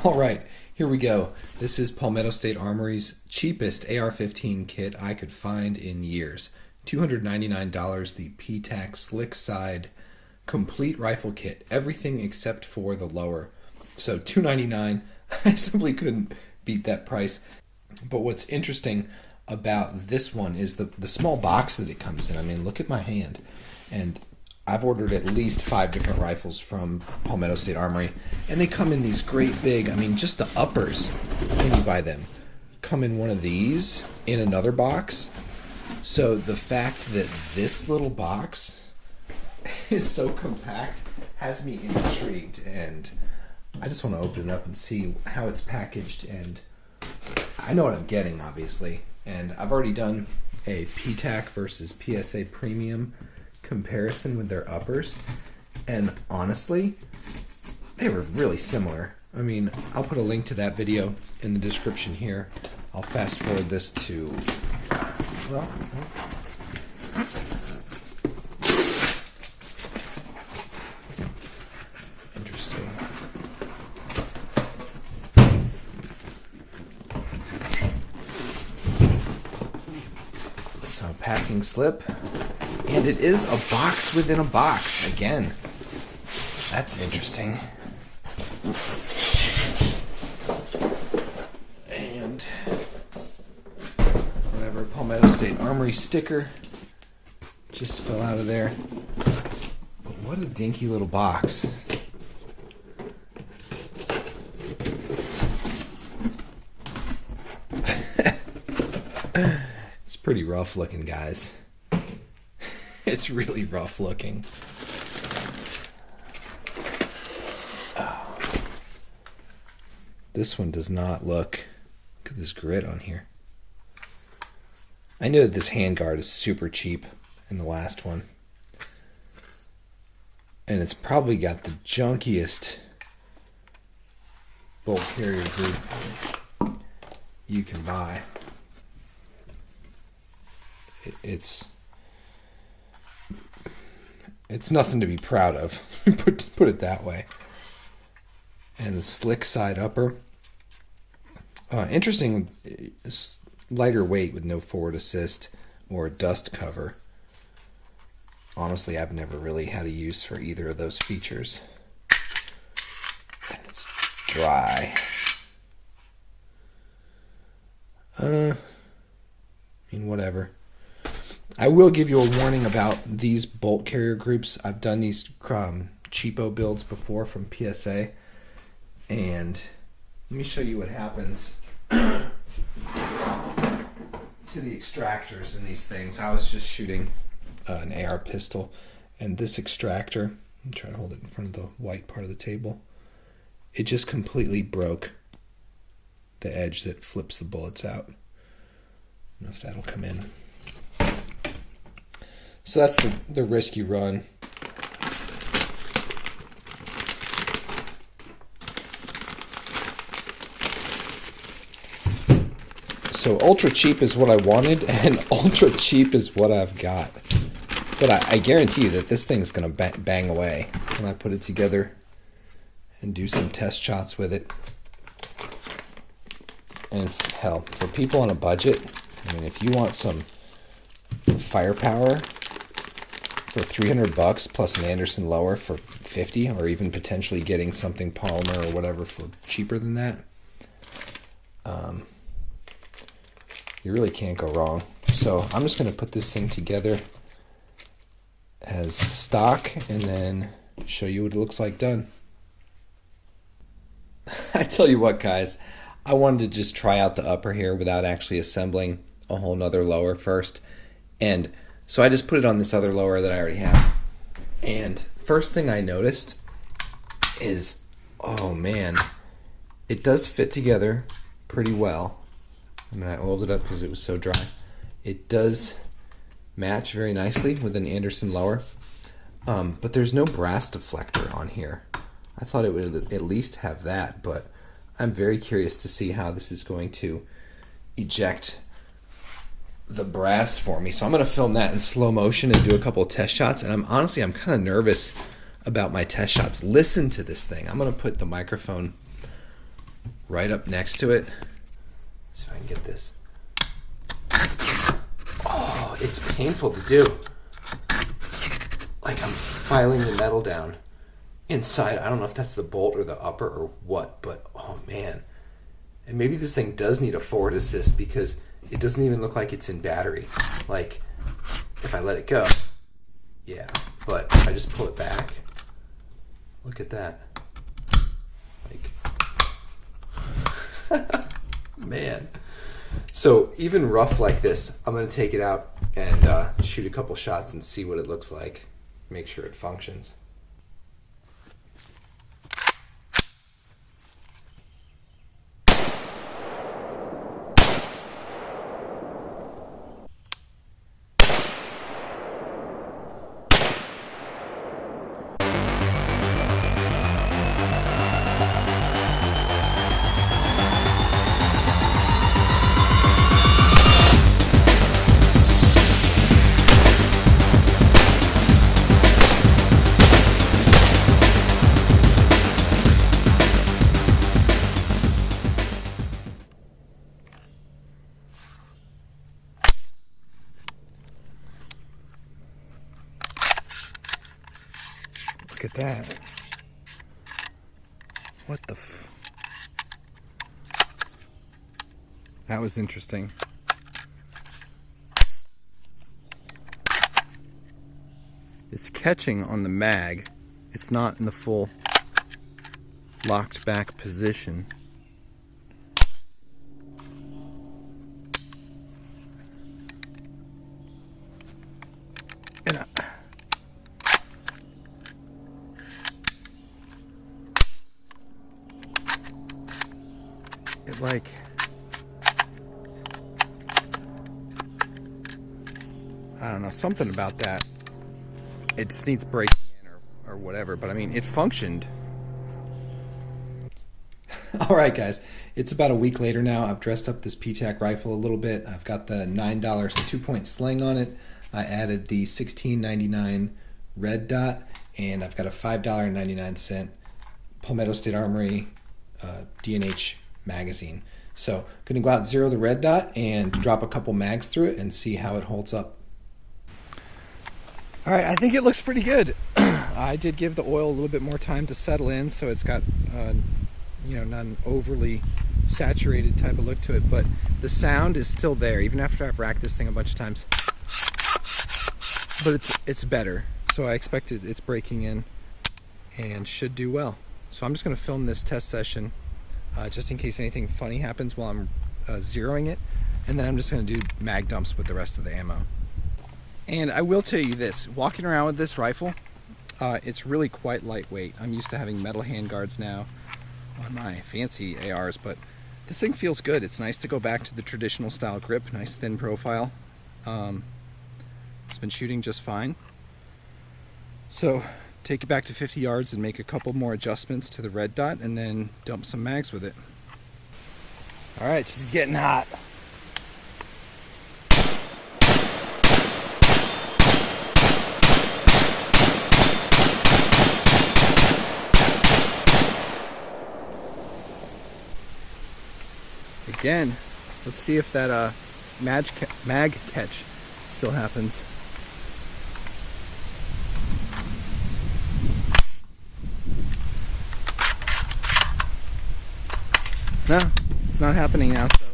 All right, here we go. This is Palmetto State Armory's cheapest AR-15 kit I could find in years. $299, the PTAC Slick Side complete rifle kit. Everything except for the lower. So $299, I simply couldn't beat that price. But what's interesting about this one is the small box that it comes in. I mean, look at my hand. And I've ordered at least 5 different rifles from Palmetto State Armory, and they come in these great big, I mean, just the uppers, when you buy them, come in one of these in another box. So the fact that this little box is so compact has me intrigued, and I just want to open it up and see how it's packaged. And I know what I'm getting, obviously, and I've already done a PTAC versus PSA premium comparison with their uppers, and honestly, they were really similar. I mean, I'll put a link to that video in the description here. I'll fast forward this to, well, interesting. So, packing slip. And it is a box within a box. Again, that's interesting. And whatever Palmetto State Armory sticker just fell out of there. What a dinky little box. It's pretty rough looking, guys. It's really rough looking. Oh. This one does not look. Look at this grit on here. I know that this handguard is super cheap in the last one. And it's probably got the junkiest bolt carrier group you can buy. It's nothing to be proud of, put it that way. And the slick side upper. Interesting, lighter weight with no forward assist or dust cover. Honestly, I've never really had a use for either of those features. And it's dry. I mean, whatever. I will give you a warning about these bolt carrier groups. I've done these cheapo builds before from PSA, and let me show you what happens to the extractors in these things. I was just shooting an AR pistol, and this extractor, I'm trying to hold it in front of the white part of the table, it just completely broke the edge that flips the bullets out. I don't know if that'll come in. So that's the risk you run. So ultra cheap is what I wanted, and ultra cheap is what I've got. But I guarantee you that this thing's going to bang away when I put it together and do some test shots with it. And hell, for people on a budget, I mean, if you want some firepower for $300 plus an Anderson lower for $50, or even potentially getting something polymer or whatever for cheaper than that, you really can't go wrong. So I'm just going to put this thing together as stock and then show you what it looks like done. I tell you what, guys, I wanted to just try out the upper here without actually assembling a whole nother lower first. And so I just put it on this other lower that I already have. And first thing I noticed is, oh man, it does fit together pretty well. I mean, I oiled it up because it was so dry. It does match very nicely with an Anderson lower. But there's no brass deflector on here. I thought it would at least have that, but I'm very curious to see how this is going to eject the brass for me. So I'm going to film that in slow motion and do a couple of test shots. And I'm kind of nervous about my test shots. Listen to this thing. I'm going to put the microphone right up next to it. Let's see if I can get this. Oh, it's painful to do. Like I'm filing the metal down inside. I don't know if that's the bolt or the upper or what, but oh man. And maybe this thing does need a forward assist because it doesn't even look like it's in battery. Like if I let it go, yeah, but if I just pull it back, look at that. Like, man. So even rough like this, I'm going to take it out and shoot a couple shots and see what it looks like. Make sure it functions. Look at that. What the That was interesting. It's catching on the mag. It's not in the full locked back position. And it like I don't know, something about that. It just needs breaking in or whatever, but I mean, it functioned. All right, guys, it's about a week later now. I've dressed up this PTAC rifle a little bit. I've got the $9 2-point sling on it. I added the $16.99 red dot, and I've got a $5.99 Palmetto State Armory D&H magazine. So, going to go out, zero the red dot, and drop a couple mags through it and see how it holds up. All right, I think it looks pretty good. I did give the oil a little bit more time to settle in, so it's got, not an overly saturated type of look to it, but the sound is still there, even after I've racked this thing a bunch of times. But it's better, so I expect it's breaking in and should do well. So I'm just going to film this test session just in case anything funny happens while I'm zeroing it, and then I'm just going to do mag dumps with the rest of the ammo. And I will tell you this, walking around with this rifle, it's really quite lightweight. I'm used to having metal handguards now on my fancy ARs, but this thing feels good. It's nice to go back to the traditional style grip, nice thin profile. It's been shooting just fine. So take it back to 50 yards and make a couple more adjustments to the red dot and then dump some mags with it. All right, she's getting hot. Again, let's see if that mag catch still happens. No, it's not happening now, so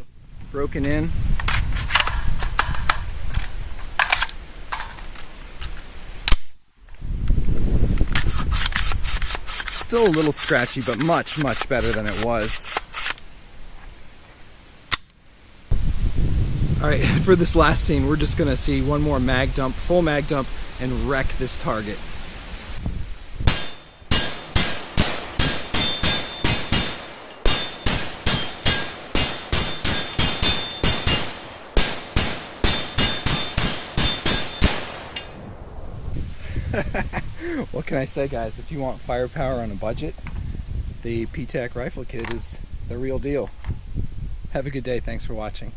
broken in. Still a little scratchy, but much, much better than it was. Alright, for this last scene, we're just going to see one more mag dump, full mag dump, and wreck this target. What can I say, guys? If you want firepower on a budget, the PTAC rifle kit is the real deal. Have a good day. Thanks for watching.